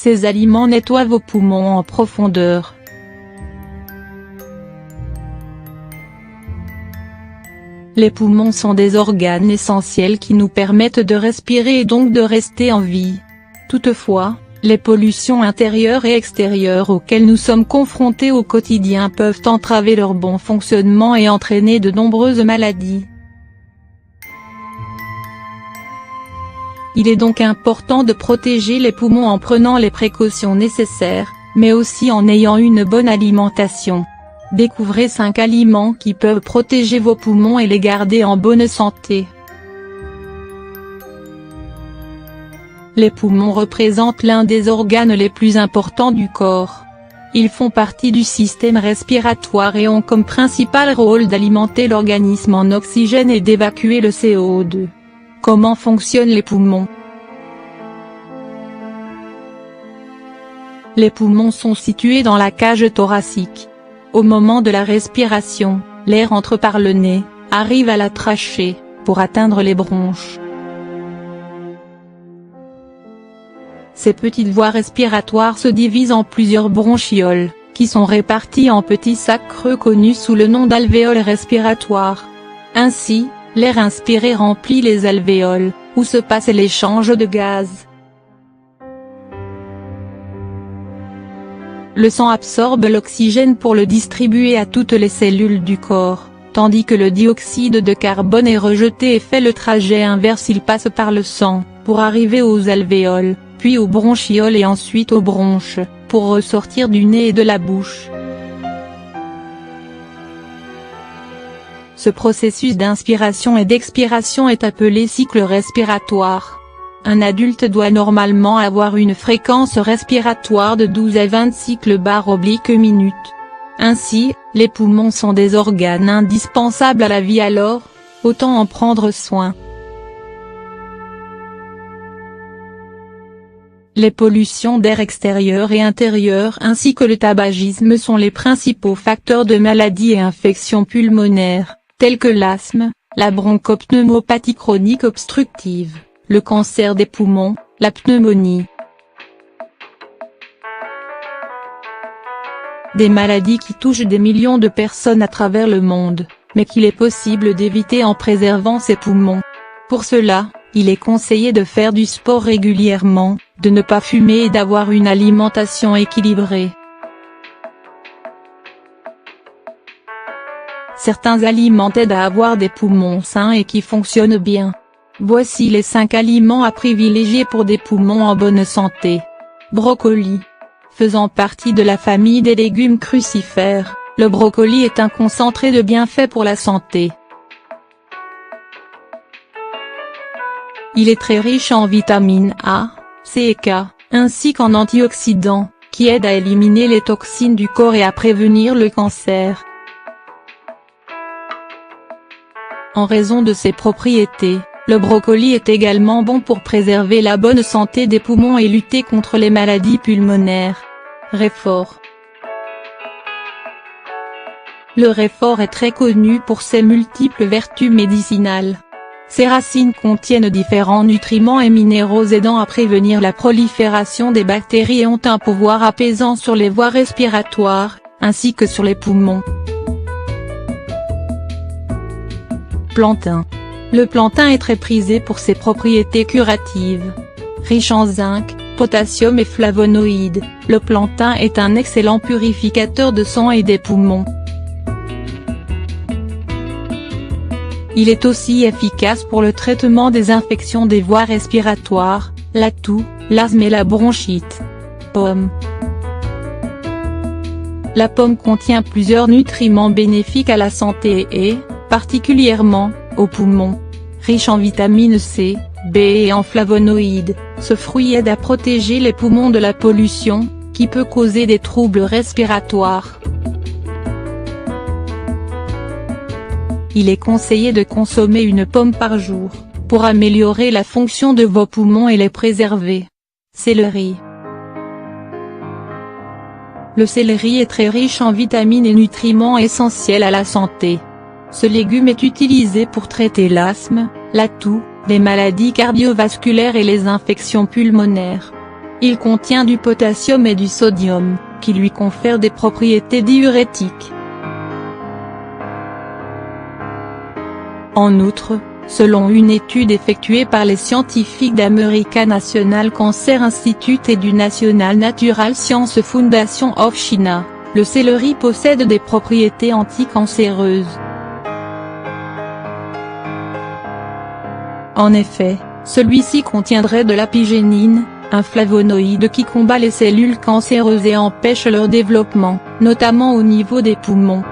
Ces aliments nettoient vos poumons en profondeur. Les poumons sont des organes essentiels qui nous permettent de respirer et donc de rester en vie. Toutefois, les pollutions intérieures et extérieures auxquelles nous sommes confrontés au quotidien peuvent entraver leur bon fonctionnement et entraîner de nombreuses maladies. Il est donc important de protéger les poumons en prenant les précautions nécessaires, mais aussi en ayant une bonne alimentation. Découvrez 5 aliments qui peuvent protéger vos poumons et les garder en bonne santé. Les poumons représentent l'un des organes les plus importants du corps. Ils font partie du système respiratoire et ont comme principal rôle d'alimenter l'organisme en oxygène et d'évacuer le CO2. Comment fonctionnent les poumons? Les poumons sont situés dans la cage thoracique. Au moment de la respiration, l'air entre par le nez, arrive à la trachée, pour atteindre les bronches. Ces petites voies respiratoires se divisent en plusieurs bronchioles, qui sont réparties en petits sacs creux connus sous le nom d'alvéoles respiratoires. Ainsi, l'air inspiré remplit les alvéoles, où se passe l'échange de gaz. Le sang absorbe l'oxygène pour le distribuer à toutes les cellules du corps, tandis que le dioxyde de carbone est rejeté et fait le trajet inverse. Il passe par le sang, pour arriver aux alvéoles, puis aux bronchioles et ensuite aux bronches, pour ressortir du nez et de la bouche. Ce processus d'inspiration et d'expiration est appelé cycle respiratoire. Un adulte doit normalement avoir une fréquence respiratoire de 12 à 20 cycles/minutes. Ainsi, les poumons sont des organes indispensables à la vie, alors, autant en prendre soin. Les pollutions d'air extérieur et intérieur ainsi que le tabagisme sont les principaux facteurs de maladies et infections pulmonaires, telles que l'asthme, la bronchopneumopathie chronique obstructive, le cancer des poumons, la pneumonie. Des maladies qui touchent des millions de personnes à travers le monde, mais qu'il est possible d'éviter en préservant ses poumons. Pour cela, il est conseillé de faire du sport régulièrement, de ne pas fumer et d'avoir une alimentation équilibrée. Certains aliments aident à avoir des poumons sains et qui fonctionnent bien. Voici les 5 aliments à privilégier pour des poumons en bonne santé. Brocoli. Faisant partie de la famille des légumes crucifères, le brocoli est un concentré de bienfaits pour la santé. Il est très riche en vitamines A, C et K, ainsi qu'en antioxydants, qui aident à éliminer les toxines du corps et à prévenir le cancer. En raison de ses propriétés, le brocoli est également bon pour préserver la bonne santé des poumons et lutter contre les maladies pulmonaires. Réfort. Le réfort est très connu pour ses multiples vertus médicinales. Ses racines contiennent différents nutriments et minéraux aidant à prévenir la prolifération des bactéries et ont un pouvoir apaisant sur les voies respiratoires, ainsi que sur les poumons. Plantain. Le plantain est très prisé pour ses propriétés curatives. Riche en zinc, potassium et flavonoïdes, le plantain est un excellent purificateur de sang et des poumons. Il est aussi efficace pour le traitement des infections des voies respiratoires, la toux, l'asthme et la bronchite. Pomme. La pomme contient plusieurs nutriments bénéfiques à la santé et, particulièrement, aux poumons. Riche en vitamine C, B et en flavonoïdes, ce fruit aide à protéger les poumons de la pollution, qui peut causer des troubles respiratoires. Il est conseillé de consommer une pomme par jour, pour améliorer la fonction de vos poumons et les préserver. Céleri. Le céleri est très riche en vitamines et nutriments essentiels à la santé. Ce légume est utilisé pour traiter l'asthme, la toux, les maladies cardiovasculaires et les infections pulmonaires. Il contient du potassium et du sodium, qui lui confèrent des propriétés diurétiques. En outre, selon une étude effectuée par les scientifiques d'American National Cancer Institute et du National Natural Science Foundation of China, le céleri possède des propriétés anticancéreuses. En effet, celui-ci contiendrait de l'apigénine, un flavonoïde qui combat les cellules cancéreuses et empêche leur développement, notamment au niveau des poumons.